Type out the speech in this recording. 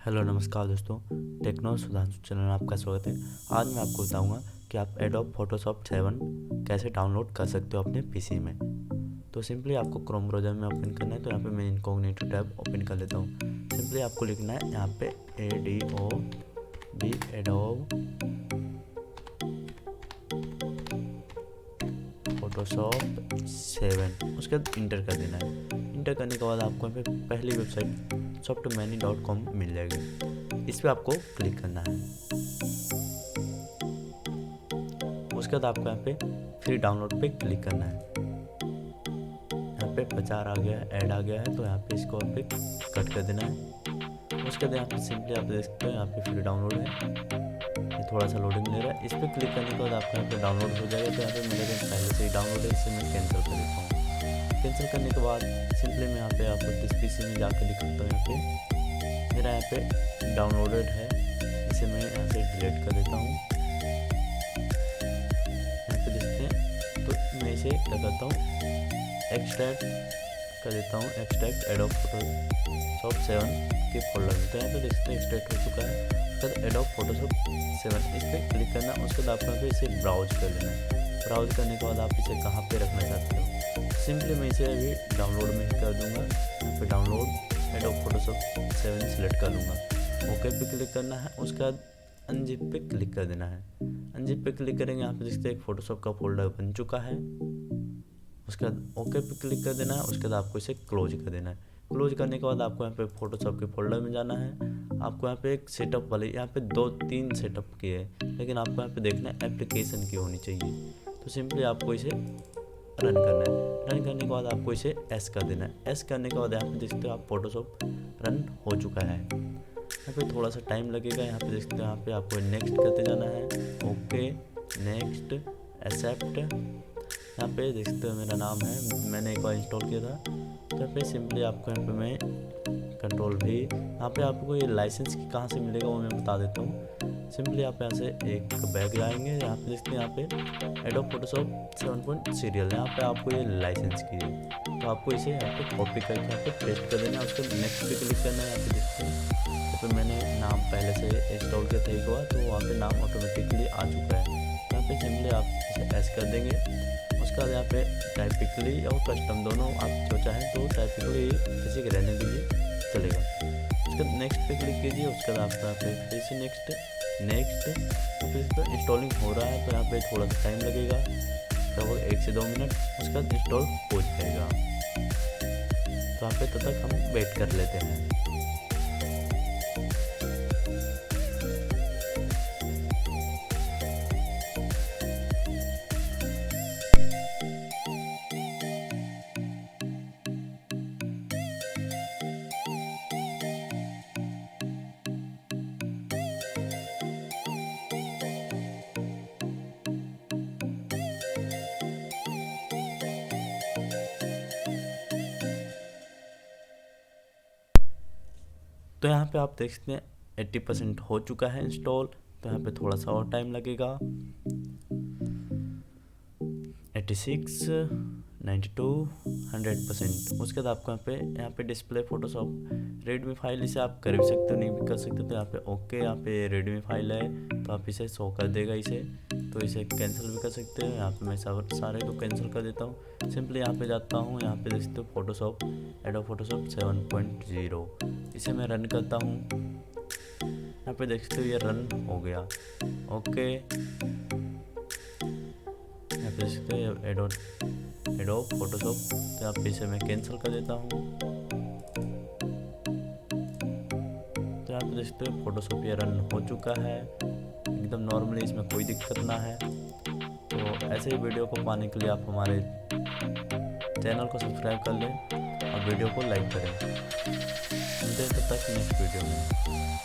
Hello नमस्कार दोस्तों, techno Sudhanshu channel में आपका स्वागत है। आज मैं आपको बताऊंगा कि आप एडोब फोटोशॉप 7 कैसे डाउनलोड कर सकते हो अपने पीसी में। तो सिंपली आपको क्रोम ब्राउज़र में ओपन करना है। तो यहाँ पे मैं इनकॉग्निटो टैब ओपन कर लेता हूँ। सिंपली आपको लिखना है यहाँ पे एडोब फोटोशॉप 7, उसके बाद इंटर कर देना है। इंटर करने के बाद आपको यहाँ पे पहली वेबसाइट softmany.com मिल जाएगी। इस पर आपको क्लिक करना है। उसके बाद आपको यहाँ पे फ्री डाउनलोड पे क्लिक करना है। यहाँ पे प्रचार आ गया है, ऐड आ गया है, तो यहाँ पे इसको पे कट कर देना है। उसके बाद यहाँ पे सिंपली आप देख सकते हो यहाँ पे फ्री डाउनलोड है। ये थोड़ा सा लोडिंग ले रहा है। इस पर क्लिक करने के बाद आपको यहाँ पे डाउनलोड हो जाएगा। तो यहाँ पे मेरे पहले से ही डाउनलोड है, इसे मैं कैंसिल कर देता हूँ। कैंसिल करने के बाद सिंपली मैं यहाँ पे आपको किस पीसी में जाकर दिखाता हूँ। यहाँ पे मेरा यहाँ पे डाउनलोडेड है, इसे मैं यहाँ से डिलीट कर देता हूँ। यहाँ पे देखते हैं, तो मैं इसे क्या करता हूँ, एक्सट्रैक्ट कर देता हूँ। एक्सट्रैक्ट एडोब फोटोशॉप 7 के फोल्डर में। तो यहाँ पे देखते हैं एक्सट्रैक्ट हो चुका है। उसके बाद एडोब फोटोशॉप 7 इस पर क्लिक करना। उसके बाद आपको यहाँ पे इसे ब्राउज कर लेना है। ब्राउज करने के बाद आप इसे कहाँ पे रखना चाहते हो, सिंपली मैं इसे अभी डाउनलोड में ही कर दूंगा। यहाँ पे डाउनलोड एडोब फोटोशॉप 7 सेलेक्ट कर लूँगा। ओके पे क्लिक करना है। उसके बाद अनजिप पे क्लिक कर देना है। अनजिप पे क्लिक करेंगे, यहाँ पे देखते हैं एक फोटोशॉप का फोल्डर बन चुका है। उसके बाद ओके पे क्लिक कर देना है। उसके बाद आपको इसे क्लोज कर देना है। क्लोज करने के बाद आपको यहाँ पे फोटोशॉप के फोल्डर में जाना है। आपको यहाँ पे एक सेटअप वाले, यहाँ पे 2-3 सेटअप की है, लेकिन आपको यहाँ पे देखना है एप्लीकेशन की होनी चाहिए। तो सिंपली आपको इसे रन करना है। रन करने के बाद आपको इसे एस कर देना है। एस करने के बाद यहाँ पे देखते हो आप फोटोशॉप रन हो चुका है। यहाँ पे थोड़ा सा टाइम लगेगा। यहाँ पे देखते हो, यहाँ पे आपको नेक्स्ट करते जाना है। Okay, next, except. यहाँ पे देखते हो मेरा नाम है, मैंने एक बार इंस्टॉल किया था। तो यहाँ पे सिंपली आपको यहाँ पे मैं कंट्रोल भी, यहाँ पे आपको ये लाइसेंस की कहाँ से मिलेगा वो मैं बता देता हूँ। सिंपली आप यहाँ से एक बैग लाएंगे। यहाँ पे देखते हैं, यहाँ पे एडोब फोटोशॉप 7 सीरियल, यहाँ पे आपको ये लाइसेंस की है। तो आपको इसे यहाँ पे कॉपी करके यहाँ पे पेस्ट कर देना है। उसके नेक्स्ट पे क्लिक करना है। यहाँ पे देखते हैं, यहाँ पे मैंने नाम पहले से इंस्टॉल किया था एक बार, तो वहाँ पे नाम ऑटोमेटिकली आ चुका है। यहाँ पे सिंपली आप इसे एस कर देंगे। उसके बाद यहाँ पे टाइपिकली और कस्टम दोनों आप जो चाहें, तो टाइपिकली किसी के रहने दीजिए, चलेगा। उसके बाद नेक्स्ट पे क्लिक कीजिए। उसके बाद आपका यहाँ पे फिर से नेक्स्ट, तो फिर इसका इंस्टॉलिंग हो रहा है। तो यहाँ पे थोड़ा सा टाइम लगेगा, लगभग 1 से 2 मिनट। उसके बाद इंस्टॉल हो जाएगा। तो यहाँ पे तब तक हम वेट कर लेते हैं। तो यहाँ पे आप देख सकते हैं 80% हो चुका है इंस्टॉल। तो यहाँ पे थोड़ा सा और टाइम लगेगा, 86, 92, 100%। उसके बाद आपको यहाँ पे डिस्प्ले फोटोशॉप रेडमी फाइल, इसे आप कर भी सकते हो, नहीं भी कर सकते। तो यहाँ पे ओके, यहाँ पे रेडमी फाइल है तो आप इसे शो कर देगा इसे। तो इसे कैंसिल भी कर सकते हो। यहाँ पे मैं सारे को कैंसिल कर देता हूँ। सिंपली यहाँ पे जाता हूँ। यहाँ पे देखते हो फोटोशॉप, एडोब फोटोशॉप 7.0, इसे मैं रन करता हूँ। यहाँ पे देखते हो ये रन हो गया। ओके, यहाँ पे देखते हो एडोब फोटोशॉप, तो यहाँ पे इसे मैं कैंसिल कर देता हूँ। तो यहाँ पे देखते हो फोटोशॉप ये रन हो चुका है एकदम नॉर्मली, इसमें कोई दिक्कत ना है। तो ऐसे ही वीडियो को पाने के लिए आप हमारे चैनल को सब्सक्राइब कर लें और वीडियो को लाइक करें। मिलते हैं तब तक नेक्स्ट वीडियो में।